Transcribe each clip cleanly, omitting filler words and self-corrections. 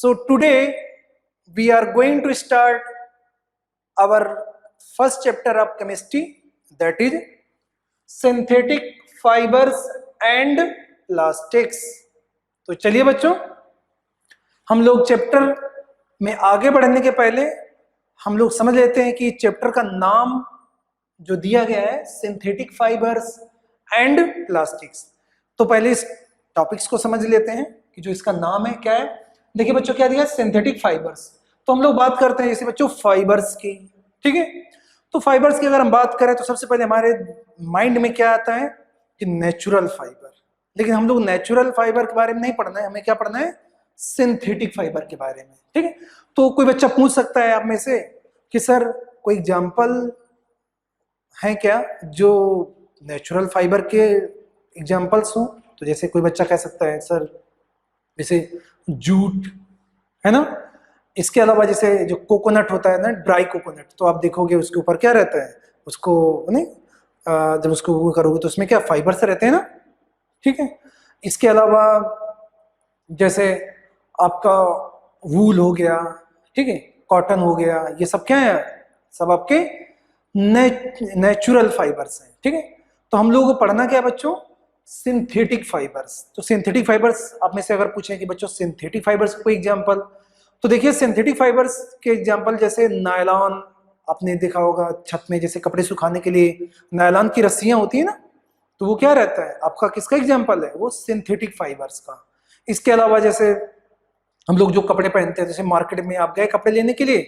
So today we are going to start our first chapter of chemistry, that is synthetic fibers and plastics. तो चलिए बच्चों, हम लोग chapter में आगे बढ़ने के पहले हम लोग समझ लेते हैं कि चैप्टर का नाम जो दिया गया है सिंथेटिक फाइबर्स एंड प्लास्टिक्स। तो पहले इस टॉपिक्स को समझ लेते हैं कि जो इसका नाम है क्या है। देखिए बच्चों, क्या दिया है? Synthetic fibres. तो हम लोग बात करते हैं जैसे बच्चों फाइबर्स की, ठीक है। तो फाइबर्स की अगर हम बात करें तो सबसे पहले हमारे माइंड में क्या आता है कि नेचुरल फाइबर। लेकिन हम लोग नेचुरल फाइबर के बारे में नहीं पढ़ना है, हमें क्या पढ़ना है? सिंथेटिक फाइबर के बारे में, ठीक है। तो कोई बच्चा पूछ सकता है आप में से कि सर कोई एग्जाम्पल है क्या जो नेचुरल फाइबर के एग्जाम्पल्स हो? तो जैसे कोई बच्चा कह सकता है सर जैसे जूट है ना, इसके अलावा जैसे जो कोकोनट होता है ना, ड्राई कोकोनट, तो आप देखोगे उसके ऊपर क्या रहता है, उसको नहीं जब उसको वो करोगे तो उसमें क्या फाइबर से रहते हैं ना, ठीक है। इसके अलावा जैसे आपका वूल हो गया, ठीक है, कॉटन हो गया, ये सब क्या है? सब आपके नेचुरल फाइबर्स हैं, ठीक है। तो हम लोगों को पढ़ना क्या है बच्चों? Synthetic fibres. तो सिंथेटिक फाइबर्स आप में से अगर पूछें कि बच्चों सिंथेटिक फाइबर्स कोई एग्जांपल, तो देखिए सिंथेटिक फाइबर्स के एग्जांपल जैसे नायलॉन, आपने देखा होगा छत में जैसे कपड़े सुखाने के लिए नायलॉन की रस्सियां होती है ना, तो वो क्या रहता है आपका, किसका एग्जाम्पल है? वो सिंथेटिक फाइबर्स का। इसके अलावा जैसे हम लोग जो कपड़े पहनते हैं, जैसे मार्केट में आप गए कपड़े लेने के लिए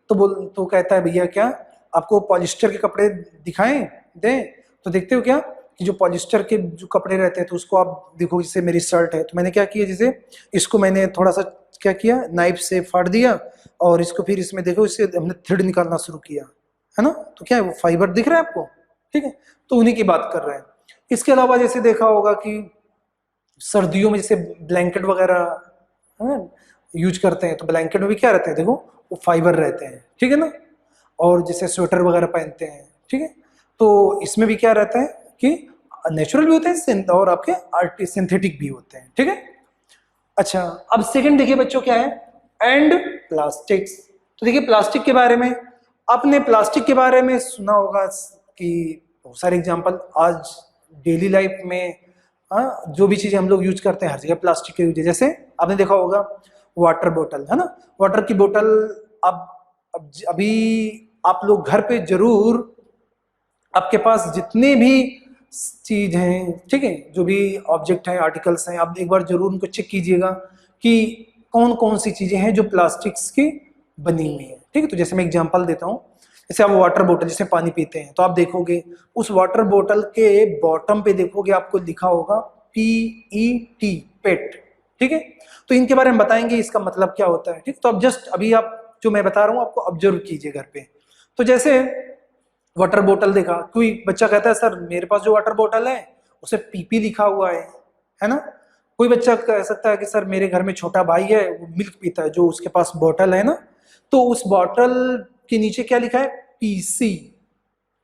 तो कहता है भैया क्या आपको पॉलिस्टर के कपड़े दिखाएं दें, तो देखते हो क्या कि जो पॉलिस्टर के जो कपड़े रहते हैं तो उसको आप देखो, जैसे मेरी शर्ट है तो मैंने क्या किया, जैसे इसको मैंने थोड़ा सा क्या किया, नाइफ से फाड़ दिया और इसको फिर इसमें देखो इससे हमने थ्रेड निकालना शुरू किया, है ना, तो क्या है वो फाइबर दिख रहा है आपको, ठीक है। तो उन्हीं की बात कर रहे हैं। इसके अलावा जैसे देखा होगा कि सर्दियों में जैसे ब्लैंकेट वगैरह यूज करते हैं, तो ब्लैंकेट में भी क्या रहते हैं, देखो वो फाइबर रहते हैं, ठीक है ना। और जैसे स्वेटर वगैरह पहनते हैं, ठीक है, तो इसमें भी क्या रहता है कि नेचुरल भी होते हैं और आपके सिंथेटिक भी होते हैं, ठीक है। अच्छा, अब सेकंड देखिए बच्चों क्या है, एंड प्लास्टिक्स। तो देखिए प्लास्टिक के बारे में, आपने प्लास्टिक के बारे में सुना होगा कि बहुत सारे एग्जांपल आज डेली लाइफ में, जो भी चीजें हम लोग यूज करते हैं हर जगह प्लास्टिक के यूज है। जैसे आपने देखा होगा वाटर बोतल, है ना, वाटर की बोतल। अब अभी आप लोग घर पे जरूर, आपके पास जितने भी चीज हैं, ठीक है, जो भी ऑब्जेक्ट हैं, आर्टिकल्स हैं, आप एक बार जरूर उनको चेक कीजिएगा कि कौन कौन सी चीजें हैं जो प्लास्टिक्स की बनी हुई है, ठीक है। तो जैसे मैं एग्जांपल देता हूँ, जैसे आप वाटर बोतल जिसमें पानी पीते हैं, तो आप देखोगे उस वाटर बोतल के बॉटम पे देखोगे आपको लिखा होगा PET, पेट, ठीक है। तो इनके बारे में बताएंगे इसका मतलब क्या होता है, ठीक। तो अब जस्ट अभी आप जो मैं बता रहा हूँ आपको ऑब्जर्व कीजिए घर पे। तो जैसे वाटर बोतल देखा, कोई बच्चा कहता है सर मेरे पास जो वाटर बोतल है उसे PP लिखा हुआ है ना। कोई बच्चा कह सकता है कि सर मेरे घर में छोटा भाई है वो मिल्क पीता है, जो उसके पास बोतल है ना, तो उस बोतल के नीचे क्या लिखा है? PC।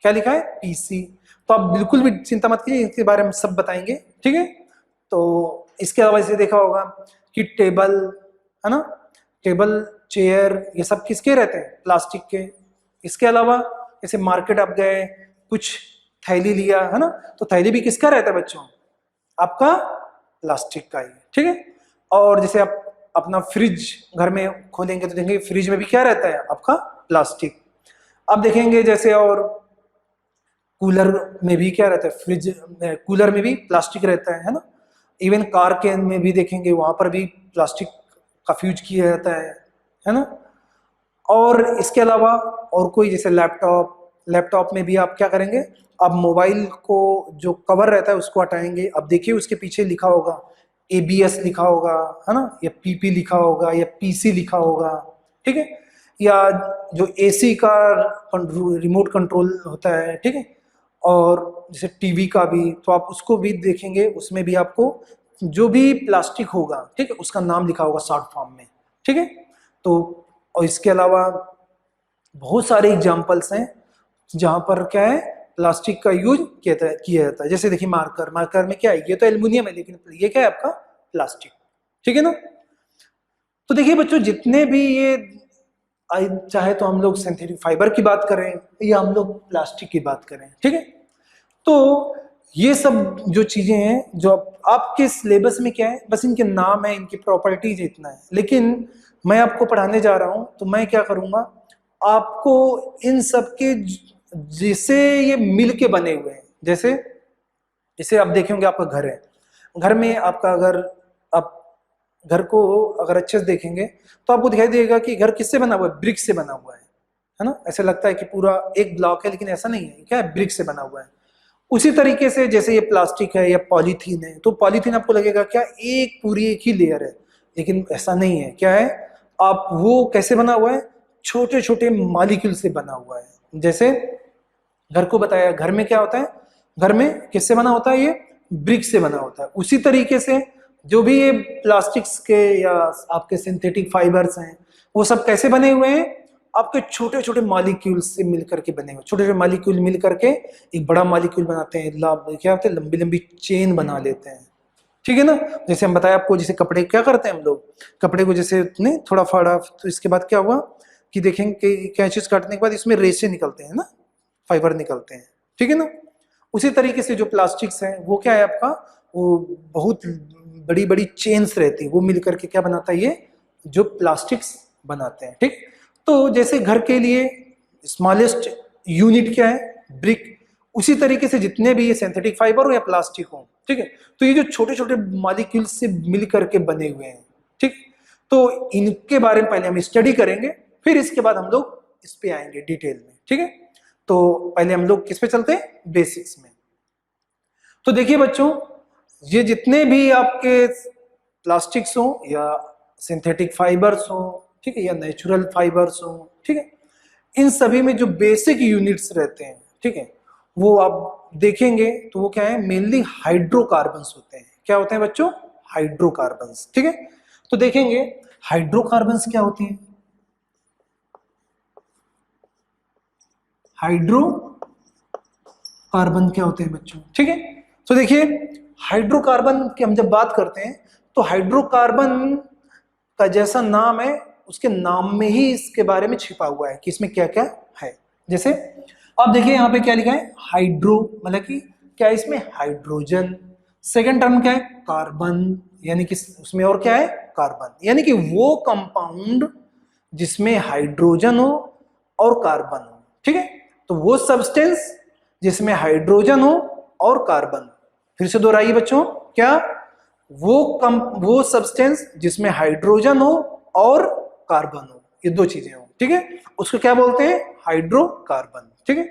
क्या लिखा है? PC। तो आप बिल्कुल भी चिंता मत कीजिए, इसके बारे में सब बताएंगे, ठीक है। तो इसके अलावा इसे देखा होगा कि टेबल, है ना, टेबल चेयर, ये सब किसके रहते हैं? प्लास्टिक के। इसके अलावा जैसे मार्केट आप गए, कुछ थैली लिया, है ना, तो थैली भी किसका रहता है बच्चों? आपका प्लास्टिक का ही, ठीक है। और जैसे आप अपना फ्रिज घर में खोलेंगे तो देखेंगे फ्रिज में भी क्या रहता है? आपका प्लास्टिक। अब देखेंगे जैसे और कूलर में भी क्या रहता है? फ्रिज कूलर में भी प्लास्टिक रहता है ना। इवन कार के में भी देखेंगे वहां पर भी प्लास्टिक काफी यूज किया जाता है ना। और इसके अलावा और कोई जैसे लैपटॉप में भी आप क्या करेंगे, आप मोबाइल को जो कवर रहता है उसको हटाएंगे, अब देखिए उसके पीछे लिखा होगा ABS लिखा होगा, है ना, या PP लिखा होगा, या PC लिखा होगा, ठीक है। या जो AC का रिमोट कंट्रोल होता है, ठीक है, और जैसे टीवी का भी, तो आप उसको भी देखेंगे, उसमें भी आपको जो भी प्लास्टिक होगा, ठीक है, उसका नाम लिखा होगा शॉर्ट फॉर्म में, ठीक है। तो और इसके अलावा बहुत सारे एग्जाम्पल्स हैं जहां पर क्या है, प्लास्टिक का यूज किया जाता है। जैसे देखिए मार्कर में क्या है, ये तो एल्युमिनियम है लेकिन ये क्या है आपका? प्लास्टिक, ठीक है ना। तो देखिए बच्चों, जितने भी ये चाहे तो हम लोग सिंथेटिक फाइबर की बात करें या हम लोग प्लास्टिक की बात करें, ठीक है, तो ये सब जो चीजें हैं जो आपके सिलेबस में क्या है, बस इनके नाम है, इनकी प्रॉपर्टीज इतना है, लेकिन मैं आपको पढ़ाने जा रहा हूं तो मैं क्या करूंगा, आपको इन सब के जैसे ये मिल के बने हुए हैं, जैसे जैसे आप देखेंगे आपका घर है, घर में आपका अगर आप घर को अगर अच्छे से देखेंगे तो आपको दिखाई देगा कि घर किससे बना हुआ है, ब्रिक से बना हुआ है ना। ऐसा लगता है कि पूरा एक ब्लॉक है, लेकिन ऐसा नहीं है, क्या है, ब्रिक से बना हुआ है। उसी तरीके से जैसे ये प्लास्टिक है या पॉलीथीन है, तो पॉलीथीन आपको लगेगा क्या एक पूरी एक ही लेयर है, लेकिन ऐसा नहीं है, क्या है, आप वो कैसे बना हुआ है, छोटे छोटे मॉलिक्यूल से बना हुआ है। जैसे घर को बताया, घर में क्या होता है, घर में किससे बना होता है, ये ब्रिक से बना होता है। उसी तरीके से जो भी ये प्लास्टिक्स के या आपके सिंथेटिक फाइबर्स हैं, वो सब कैसे बने हुए हैं, आपके छोटे छोटे मॉलिक्यूल से मिलकर के बने हुए, छोटे छोटे मॉलिक्यूल मिल करके एक बड़ा मॉलिक्यूल बनाते हैं, क्या होते हैं, लंबी लंबी चेन बना लेते हैं, ठीक है ना। जैसे हम बताया आपको, जैसे कपड़े क्या करते हैं हम लोग, कपड़े को जैसे नहीं थोड़ा फाड़ा, तो इसके बाद क्या हुआ कि देखेंगे कि कैंचिस काटने के बाद इसमें रेशे निकलते हैं ना, फाइबर निकलते हैं, ठीक है ना। उसी तरीके से जो प्लास्टिक्स है वो क्या है आपका, वो बहुत बड़ी बड़ी चेन्स रहती है, वो मिलकर के क्या बनाता है, ये जो प्लास्टिक्स बनाते हैं, ठीक। तो जैसे घर के लिए स्मॉलेस्ट यूनिट क्या है, ब्रिक, उसी तरीके से जितने भी ये सिंथेटिक फाइबर हो या प्लास्टिक हो, ठीक है, तो ये जो छोटे छोटे मॉलिक्यूल से मिल करके बने हुए हैं, ठीक। तो इनके बारे में पहले हम स्टडी करेंगे, फिर इसके बाद हम लोग इस पे आएंगे डिटेल में, ठीक है। तो पहले हम लोग किस पे चलते हैं, बेसिक्स में। तो देखिए बच्चों, ये जितने भी आपके प्लास्टिक्स हो या सिंथेटिक फाइबर्स हो, ठीक है, या नेचुरल फाइबर्स हो, ठीक है, इन सभी में जो बेसिक यूनिट्स रहते हैं, ठीक है, वो आप देखेंगे तो वो क्या है, मेनली हाइड्रोकार्बन्स होते हैं। क्या होते हैं बच्चों, हाइड्रोकार्बन्स, ठीक है। तो देखेंगे हाइड्रोकार्बन्स क्या होती है, हाइड्रोकार्बन क्या होते हैं बच्चों, ठीक है। तो देखिए हाइड्रोकार्बन की हम जब बात करते हैं तो हाइड्रोकार्बन का जैसा नाम है, उसके नाम में ही इसके बारे में छिपा हुआ है कि इसमें क्या क्या है। जैसे आप देखिए यहाँ पे क्या लिखा है, हाइड्रो, मतलब कि क्या है इसमें, हाइड्रोजन। सेकेंड टर्म क्या है, कार्बन, यानी कि उसमें और क्या है, कार्बन, यानी कि वो कंपाउंड जिसमें हाइड्रोजन हो और कार्बन हो, ठीक है। तो वो सब्सटेंस जिसमें हाइड्रोजन हो और कार्बन, फिर से दोहराइए बच्चों, क्या, वो सब्सटेंस जिसमें हाइड्रोजन हो और कार्बन हो, ये दो चीजें हो, ठीक है, उसको क्या बोलते हैं, हाइड्रोकार्बन, ठीक है।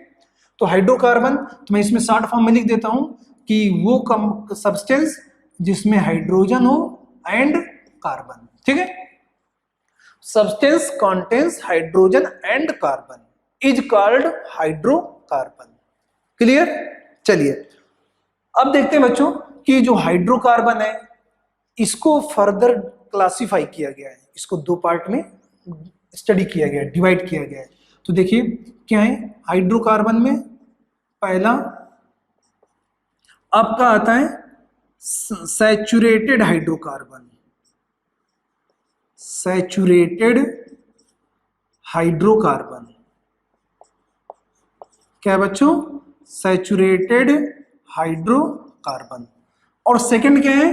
तो हाइड्रोकार्बन, तो मैं इसमें शॉर्ट फॉर्म में लिख देता हूं कि वो सब्सटेंस जिसमें हाइड्रोजन हो एंड कार्बन, ठीक है। Substance contains hydrogen and carbon is called hydrocarbon. Clear. चलिए अब देखते हैं बच्चों कि जो हाइड्रोकार्बन है इसको फर्दर क्लासिफाई किया गया है, इसको दो पार्ट में स्टडी किया गया है, डिवाइड किया गया है। तो देखिए क्या है, हाइड्रोकार्बन में पहला आपका आता है सैचुरेटेड हाइड्रोकार्बन, सैचुरेटेड हाइड्रोकार्बन, क्या है बच्चों, सैचुरेटेड हाइड्रोकार्बन। और सेकंड क्या है,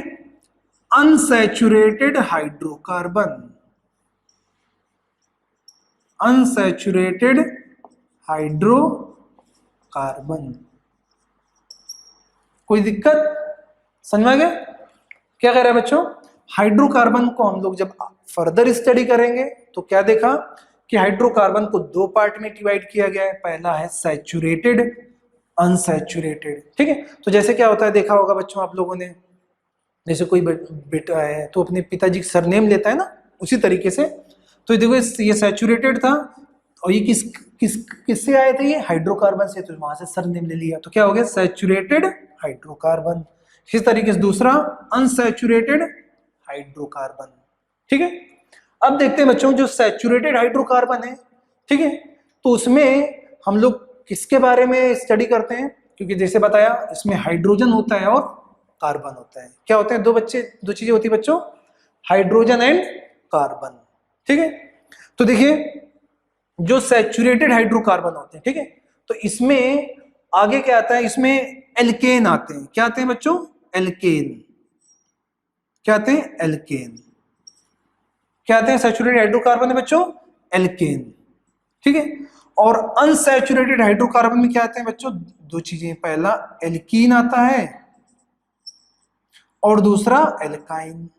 अनसैचुरेटेड हाइड्रोकार्बन, अनसैचुरेटेड हाइड्रोकार्बन। कोई दिक्कत, समझ में आ गया क्या कह रहा है बच्चों। हाइड्रोकार्बन को हम लोग जब फर्दर स्टडी करेंगे तो क्या देखा कि हाइड्रोकार्बन को दो पार्ट में डिवाइड किया गया है, पहला है सैचुरेटेड, अनसैचुरेटेड, ठीक है। तो जैसे क्या होता है, देखा होगा बच्चों आप लोगों ने, जैसे कोई बेटा है तो अपने पिताजी का सरनेम लेता है ना, उसी तरीके से। तो देखो ये सैचुरेटेड था और ये किससे आए थे, ये हाइड्रोकार्बन से, तो वहां से सरनेम ले लिया, तो क्या हो गया, सैचुरेटेड हाइड्रोकार्बन। इस तरीके से दूसरा अनसैचुरेटेड हाइड्रोकार्बन, ठीक है। अब देखते हैं बच्चों जो सैचुरेटेड हाइड्रोकार्बन है, ठीक है, तो उसमें हम लोग किसके बारे में स्टडी करते हैं, क्योंकि जैसे बताया इसमें हाइड्रोजन होता है और कार्बन होता है। क्या होते हैं, दो चीजें होती है बच्चों, हाइड्रोजन एंड हाइड्रोकार्बन। ठीक है, तो देखिए जो सैचुरेटेड हाइड्रोकार्बन होते हैं, ठीक है, तो इसमें आगे क्या आता है, इसमें एल्केन आते हैं। क्या आते हैं बच्चों? एल्केन। क्या आते हैं? एल्केन। क्या आते हैं सैचुरेटेड हाइड्रोकार्बन में बच्चों? एल्केन। ठीक है, और अनसैचुरेटेड हाइड्रोकार्बन में क्या आते हैं बच्चों? दो चीजें, पहला एल्कीन आता है और दूसरा एल्काइन।